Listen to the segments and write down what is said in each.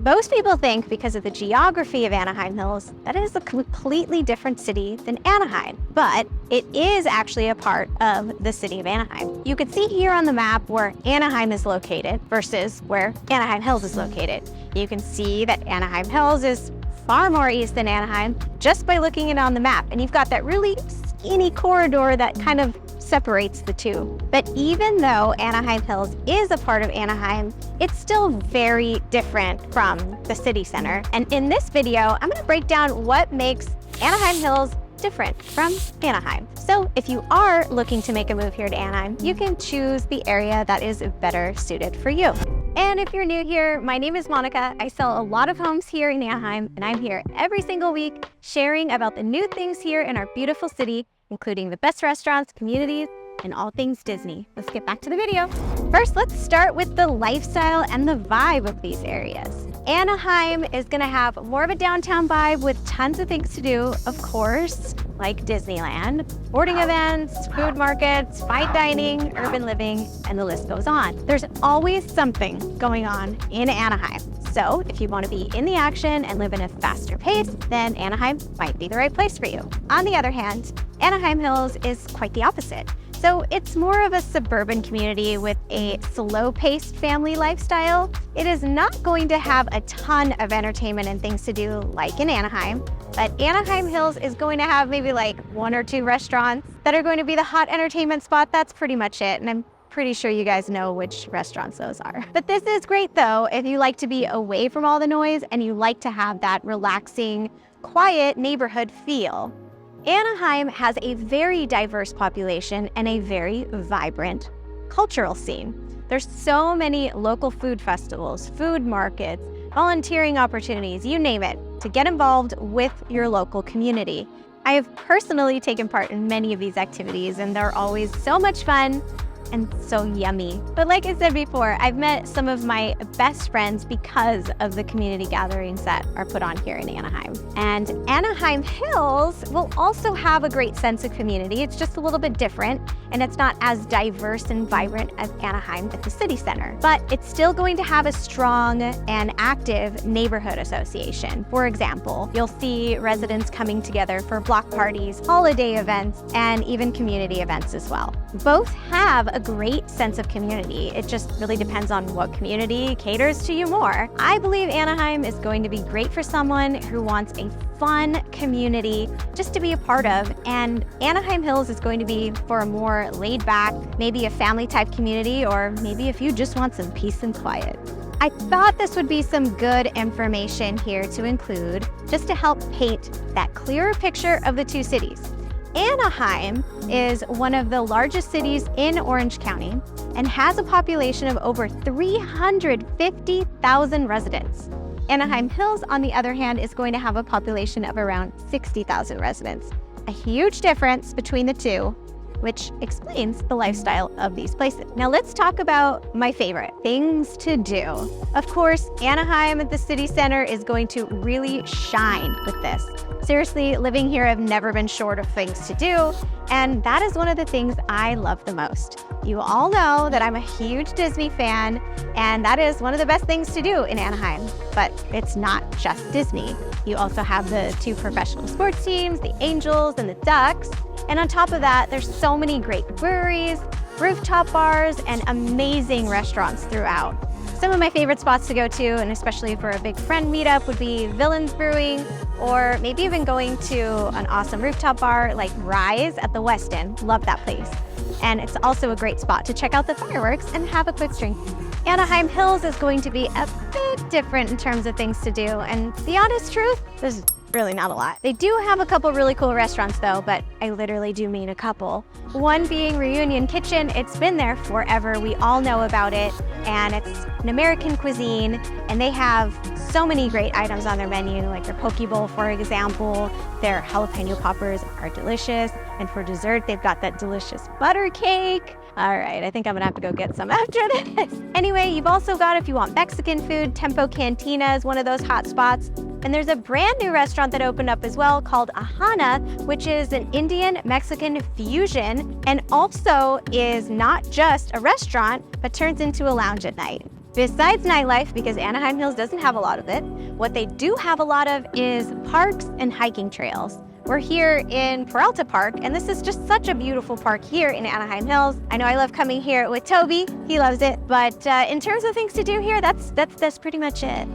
Most people think because of the geography of Anaheim Hills, that it is a completely different city than Anaheim, but it is actually a part of the city of Anaheim. You can see here on the map where Anaheim is located versus where Anaheim Hills is located. You can see that Anaheim Hills is far more east than Anaheim just by looking at it on the map, and you've got that really skinny corridor that kind of separates the two. But even though Anaheim Hills is a part of Anaheim, it's still very different from the city center. And in this video, I'm gonna break down what makes Anaheim Hills different from Anaheim. So if you are looking to make a move here to Anaheim, you can choose the area that is better suited for you. And if you're new here, my name is Monica. I sell a lot of homes here in Anaheim, and I'm here every single week sharing about the new things here in our beautiful city, including the best restaurants, communities, and all things Disney. Let's get back to the video. First, let's start with the lifestyle and the vibe of these areas. Anaheim is gonna have more of a downtown vibe with tons of things to do, of course, like Disneyland, sporting events, food markets, fine dining, urban living, and the list goes on. There's always something going on in Anaheim. So if you want to be in the action and live in a faster pace, then Anaheim might be the right place for you. On the other hand, Anaheim Hills is quite the opposite. So it's more of a suburban community with a slow-paced family lifestyle. It is not going to have a ton of entertainment and things to do like in Anaheim, but Anaheim Hills is going to have maybe like 1 or 2 restaurants that are going to be the hot entertainment spot. That's pretty much it, and I'm pretty sure you guys know which restaurants those are. But this is great though if you like to be away from all the noise and you like to have that relaxing, quiet neighborhood feel. Anaheim has a very diverse population and a very vibrant cultural scene. There's so many local food festivals, food markets, volunteering opportunities, you name it, to get involved with your local community. I have personally taken part in many of these activities, and they're always so much fun and so yummy. But like I said before, I've met some of my best friends because of the community gatherings that are put on here in Anaheim. And Anaheim Hills will also have a great sense of community. It's just a little bit different, and it's not as diverse and vibrant as Anaheim at the city center. But it's still going to have a strong and active neighborhood association. For example, you'll see residents coming together for block parties, holiday events, and even community events as well. Both have a great sense of community. It just really depends on what community caters to you more. I believe Anaheim is going to be great for someone who wants a fun community just to be a part of, and Anaheim Hills is going to be for a more laid back, maybe a family type community, or maybe if you just want some peace and quiet. I thought this would be some good information here to include just to help paint that clearer picture of the two cities. Anaheim is one of the largest cities in Orange County and has a population of over 350,000 residents. Anaheim Hills, on the other hand, is going to have a population of around 60,000 residents. A huge difference between the two, which explains the lifestyle of these places. Now let's talk about my favorite, things to do. Of course, Anaheim at the city center is going to really shine with this. Seriously, living here, I've never been short of things to do, and that is one of the things I love the most. You all know that I'm a huge Disney fan, and that is one of the best things to do in Anaheim. But it's not just Disney. You also have the 2 professional sports teams, the Angels and the Ducks. And on top of that, there's so many great breweries, rooftop bars, and amazing restaurants throughout. Some of my favorite spots to go to, and especially for a big friend meetup, would be Villains Brewing, or maybe even going to an awesome rooftop bar like Rise at the Westin. Love that place. And it's also a great spot to check out the fireworks and have a quick drink. Anaheim Hills is going to be a bit different in terms of things to do, and the honest truth, there's really not a lot. They do have a couple really cool restaurants though, but I literally do mean a couple. One being Reunion Kitchen. It's been there forever. We all know about it, and it's an American cuisine, and they have so many great items on their menu, like their poke bowl, for example. Their jalapeno poppers are delicious, and for dessert, they've got that delicious butter cake. All right, I think I'm gonna have to go get some after this. Anyway, you've also got, if you want Mexican food, Tempo Cantina is one of those hot spots. And there's a brand new restaurant that opened up as well called Ahana, which is an Indian-Mexican fusion, and also is not just a restaurant, but turns into a lounge at night. Besides nightlife, because Anaheim Hills doesn't have a lot of it, what they do have a lot of is parks and hiking trails. We're here in Peralta Park, and this is just such a beautiful park here in Anaheim Hills. I know I love coming here with Toby. He loves it. But in terms of things to do here, that's pretty much it.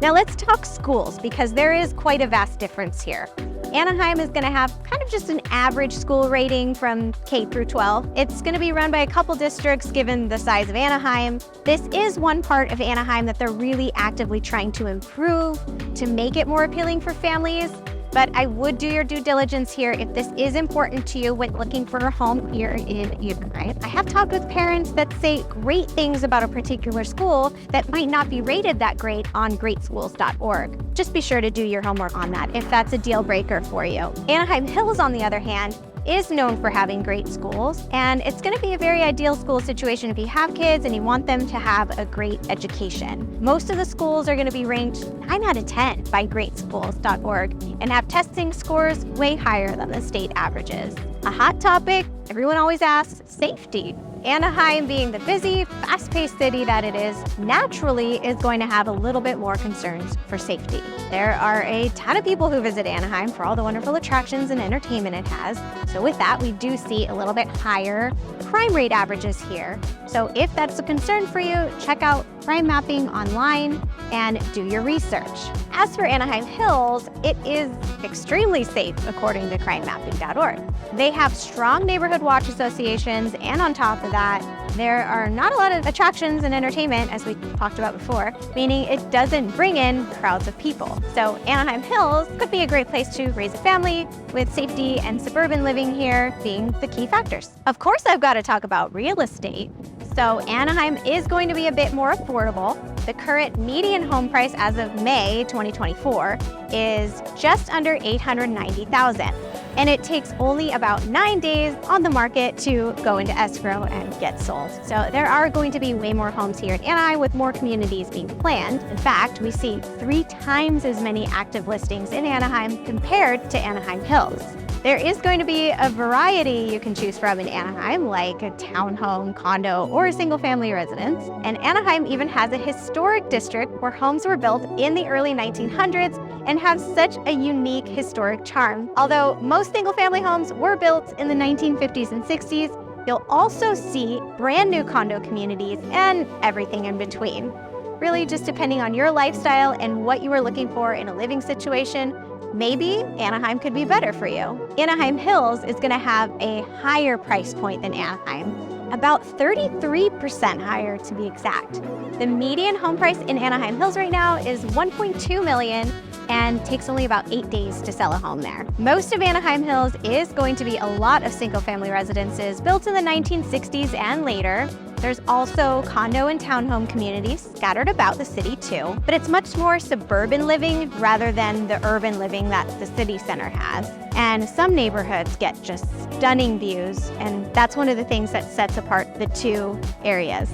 Now let's talk schools, because there is quite a vast difference here. Anaheim is going to have kind of just an average school rating from K through 12. It's going to be run by a couple districts given the size of Anaheim. This is one part of Anaheim that they're really actively trying to improve to make it more appealing for families. But I would do your due diligence here if this is important to you when looking for a home here in Anaheim. I have talked with parents that say great things about a particular school that might not be rated that great on greatschools.org. Just be sure to do your homework on that if that's a deal breaker for you. Anaheim Hills, on the other hand, is known for having great schools, and it's going to be a very ideal school situation if you have kids and you want them to have a great education. Most of the schools are going to be ranked 9 out of 10 by greatschools.org and have testing scores way higher than the state averages. A hot topic everyone always asks: safety. Anaheim, being the busy, fast-paced city that it is, naturally is going to have a little bit more concerns for safety. There are a ton of people who visit Anaheim for all the wonderful attractions and entertainment it has. So with that, we do see a little bit higher crime rate averages here. So if that's a concern for you, check out crime mapping online and do your research. As for Anaheim Hills, it is extremely safe according to crimemapping.org. They have strong neighborhood watch associations, and on top of that, there are not a lot of attractions and entertainment, as we talked about before, meaning it doesn't bring in crowds of people. So Anaheim Hills could be a great place to raise a family, with safety and suburban living here being the key factors. Of course, I've got to talk about real estate. So Anaheim is going to be a bit more affordable. The current median home price as of May 2024 is just under $890,000. And it takes only about 9 days on the market to go into escrow and get sold. So there are going to be way more homes here in Anaheim, with more communities being planned. In fact, we see 3 times as many active listings in Anaheim compared to Anaheim Hills. There is going to be a variety you can choose from in Anaheim, like a townhome, condo, or a single-family residence. And Anaheim even has a historic district where homes were built in the early 1900s and have such a unique historic charm. Although most single-family homes were built in the 1950s and 60s, you'll also see brand new condo communities and everything in between. Really just depending on your lifestyle and what you are looking for in a living situation, maybe Anaheim could be better for you. Anaheim Hills is going to have a higher price point than Anaheim, about 33% higher to be exact. The median home price in Anaheim Hills right now is $1.2 million and takes only about 8 days to sell a home there. Most of Anaheim Hills is going to be a lot of single-family residences built in the 1960s and later. There's also condo and townhome communities scattered about the city too, but it's much more suburban living rather than the urban living that the city center has. And some neighborhoods get just stunning views, and that's one of the things that sets apart the two areas.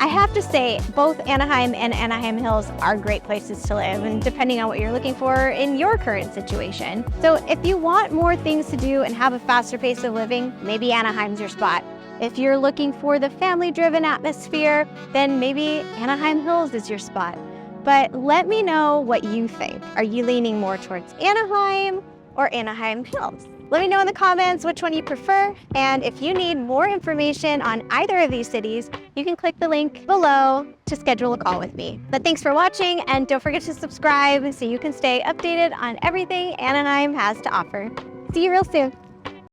I have to say, both Anaheim and Anaheim Hills are great places to live, and depending on what you're looking for in your current situation. So if you want more things to do and have a faster pace of living, maybe Anaheim's your spot. If you're looking for the family-driven atmosphere, then maybe Anaheim Hills is your spot. But let me know what you think. Are you leaning more towards Anaheim or Anaheim Hills? Let me know in the comments which one you prefer, and if you need more information on either of these cities, you can click the link below to schedule a call with me. But thanks for watching, and don't forget to subscribe so you can stay updated on everything Anaheim has to offer. See you real soon.